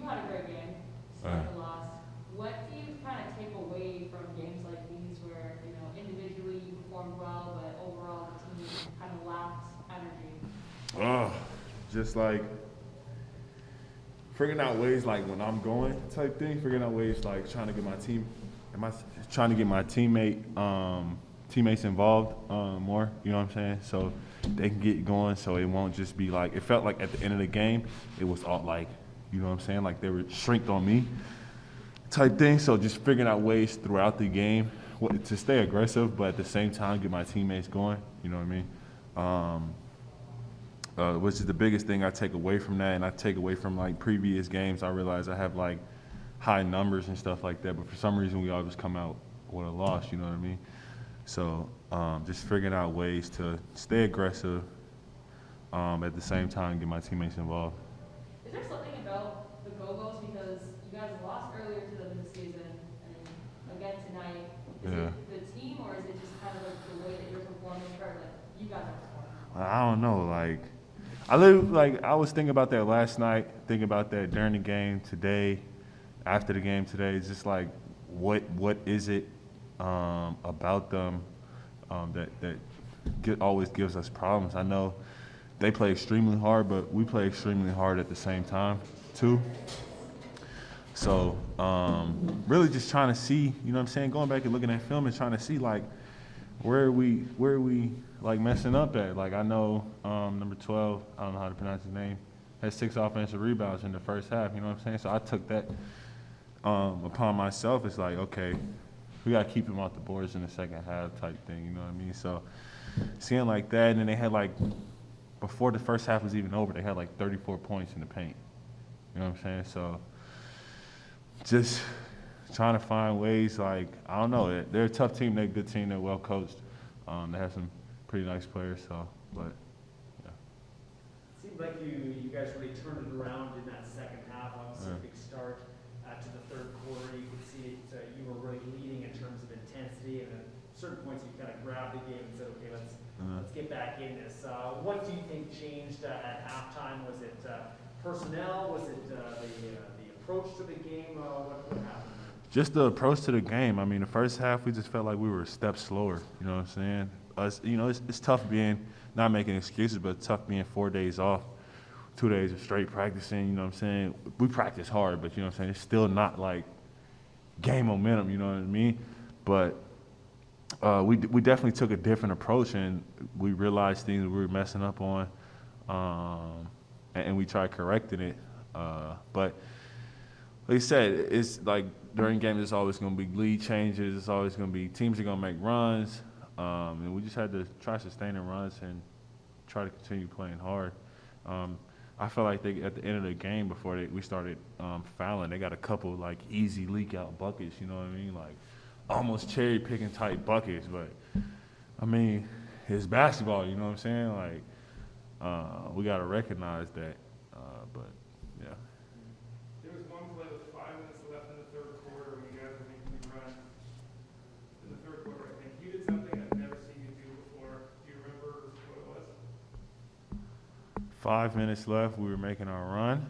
had a great game, despite the loss. What do you kind of take away from games like these where, individually you performed well, but overall the team kind of lacked energy? Just like figuring out ways like when I'm going type thing, figuring out ways like trying to get my trying to get my teammates involved more, you know what I'm saying? So they can get going so it won't just be like it felt like at the end of the game it was all like, you know what I'm saying, like they were shrinked on me type thing. So just figuring out ways throughout the game to stay aggressive but at the same time get my teammates going, you know what I mean? Which is the biggest thing I take away from that, and I take away from like previous games. I realize I have like high numbers and stuff like that, but for some reason we always come out with a loss. You know what I mean? So just figuring out ways to stay aggressive, at the same time get my teammates involved. Is there something about the Go-Go's because you guys lost earlier to them this season and again tonight? Is Yeah. it the team or is it just kind of like the way that you're performing or like you guys are performing? I don't know. I was thinking about that last night, thinking about that during the game today, after the game today. It's just like, what is it about them that always gives us problems? I know they play extremely hard, but we play extremely hard at the same time too. So really just trying to see, you know what I'm saying, going back and looking at film and trying to see like where are we like messing up at? Like I know number 12, I don't know how to pronounce his name, had 6 offensive rebounds in the first half. You know what I'm saying? So I took that upon myself. It's like, okay, we got to keep him off the boards in the second half type thing. You know what I mean? So seeing like that, and then they had like before the first half was even over, they had like 34 points in the paint. You know what I'm saying? So just trying to find ways, like, I don't know. They're a tough team. They're a good team. They're well coached. They have some pretty nice players. So, but yeah. Seemed like you guys really turned it around in that second half. Obviously, a big start to the third quarter. You could see it. You were really leading in terms of intensity, and at certain points you kind of grabbed the game and said, "Okay, let's get back in this." What do you think changed at halftime? Was it personnel? Was it the approach to the game? What happened? Just the approach to the game. I mean, the first half we just felt like we were a step slower. You know what I'm saying? It's tough being, not making excuses, but it's tough being 4 days off, 2 days of straight practicing. You know what I'm saying? We practice hard, but you know what I'm saying? It's still not like game momentum. You know what I mean? But we definitely took a different approach, and we realized things we were messing up on, and we tried correcting it. But like I said, it's like during games, it's always going to be lead changes. It's always going to be teams are going to make runs, and we just had to try sustaining runs and try to continue playing hard. I felt like at the end of the game before we started fouling, they got a couple like easy leak out buckets. You know what I mean? Like almost cherry picking type buckets, but I mean it's basketball. You know what I'm saying? Like we got to recognize that. But yeah. There was one play with 5 minutes left in the third quarter when you guys were making the run. In the third quarter, I think you did something I've never seen you do before. Do you remember what it was? 5 minutes left. We were making our run.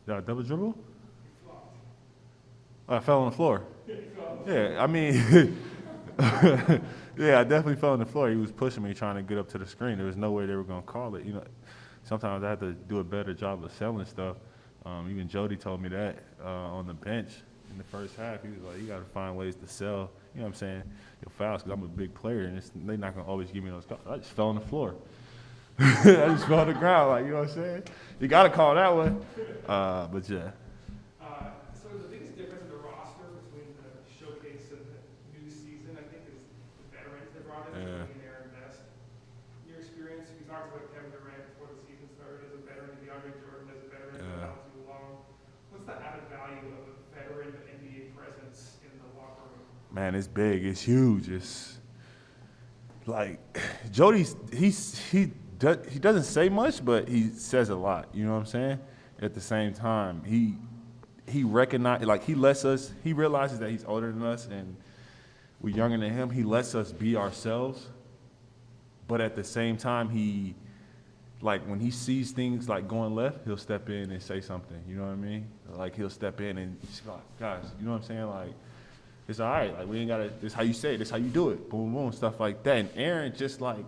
Did I double dribble? You flopped. I fell on the floor. You fell. Yeah, I mean, yeah, I definitely fell on the floor. He was pushing me, trying to get up to the screen. There was no way they were going to call it. You know, sometimes I have to do a better job of selling stuff. Even Jody told me that on the bench in the first half. He was like, you got to find ways to sell, you know what I'm saying, your fouls, because I'm a big player, and they're not going to always give me those calls. I just fell on the floor. I just fell on the ground, like, you know what I'm saying? You got to call that one. But, yeah. So the biggest difference in the roster between the showcase and the new season, I think, is the veterans they brought in, Yeah. in there and best. In your experience, you talked about Kevin Durant before the season started as a veteran, DeAndre Jordan as a veteran, Yeah. not too long. What's the added value of a veteran NBA presence in the locker room? Man, it's big. It's huge. It's like Jody's. He doesn't say much, but he says a lot. You know what I'm saying? At the same time, he recognizes, like he realizes that he's older than us and we're younger than him. He lets us be ourselves, but at the same time, he like when he sees things like going left, he'll step in and say something. You know what I mean? Like he'll step in and just be like, guys, you know what I'm saying? Like it's all right. Like we ain't gotta. This how you say it. This how you do it. Boom, boom, stuff like that. And Aaron just like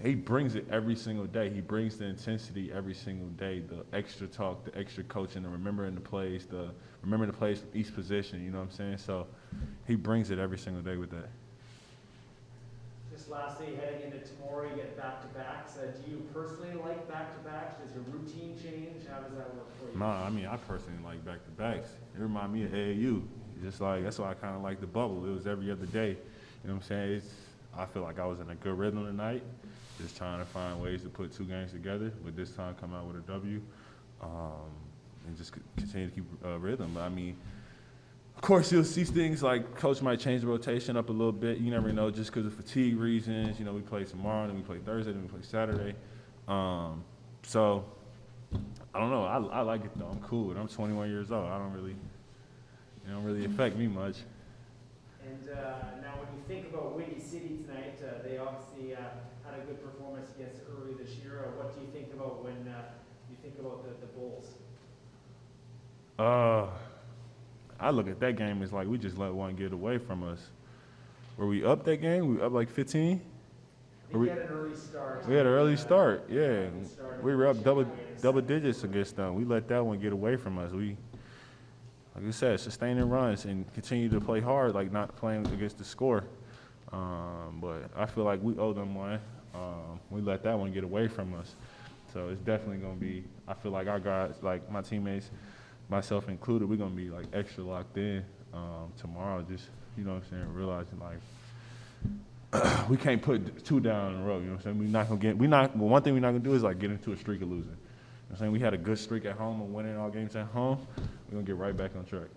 he brings it every single day. He brings the intensity every single day. The extra talk, the extra coaching, the remembering the plays from each position. You know what I'm saying? So he brings it every single day with that. Just lastly, heading into tomorrow, you get back-to-backs. Do you personally like back-to-backs? Does your routine change? How does that work for you? Nah, I mean, I personally like back-to-backs. It remind me of AAU. Just like, that's why I kind of like the bubble. It was every other day. You know what I'm saying? I feel like I was in a good rhythm tonight, just trying to find ways to put 2 games together, but this time come out with a W, and just continue to keep rhythm. But I mean, of course, you'll see things like coach might change the rotation up a little bit. You never know, just because of fatigue reasons. You know, we play tomorrow, then we play Thursday, then we play Saturday. So I don't know. I like it though. I'm cool. I'm 21 years old. It don't really affect me much. And now, when you think about Windy City tonight, they obviously had a good performance against early this year. What do you think about when you think about the Bulls? I look at that game as like we just let one get away from us. Were we up that game? We up like 15? I think we had an early start. We had an early start, yeah. We were up double double digits against them. We let that one get away from us. We, like I said, sustaining runs and continue to play hard, like not playing against the score. But I feel like we owe them one. We let that one get away from us. So it's definitely going to be, I feel like our guys, like my teammates, myself included, we're going to be like extra locked in tomorrow. Just, you know what I'm saying, realizing like we can't put 2 down in a row. You know what I'm saying? We're not going to get, one thing we're not going to do is like get into a streak of losing. You know what I'm saying? We had a good streak at home of winning all games at home. We're going to get right back on track.